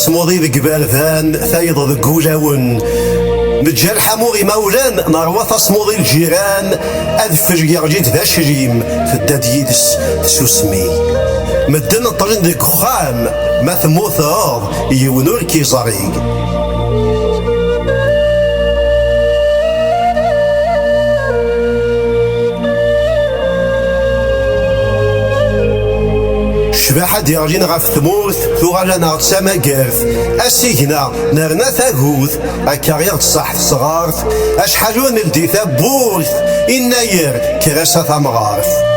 تصمودي ذي قبالذان ثايض ذي قولاون متجال حموغي مولان نروى تصمودي الجيران أذفج يغجيت ذا شريم تداد يدس تسوسمي مدن الطرين ذي قخام ما ثموثاض يونور كي زريق شباحة ديالين غاف ثموث ثوغالانا تسامى قارث أسيقنا نرنا ثاقوث أكاريغ تصاح تصغارث أشحالون الدي ثابورث إناير كراسة ثمغارث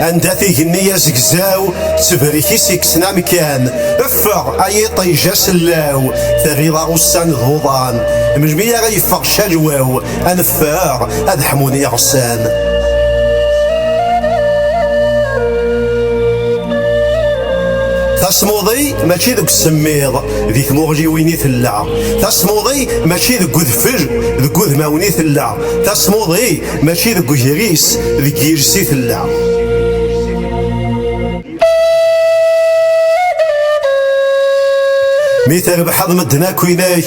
عندها ثيقنية زقزاو تبريكي سيكسنا مكان افغ اي طيجة سلاو ثغيضا غسان ضوضان مجمية غيفغ شالواو انفاغ هاد حموني غسان تصموضي ماشي ذوك السميض ذي ثموغلي ويني ثلا تصموضي ماشي ذوك ذفر ذوك ذماوني ثلا تصموضي ماشي ذوك جريس ذيك يرسي ثلا ميثا بحض مدنا كويناك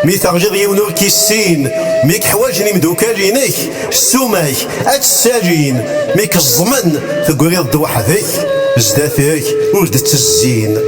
ميثا غجض يونور كيسين ميك حواجني مدوكالينيك السوماك اتساجين ميك الزمن تقولي ضد وحدك زداتك ولد التزين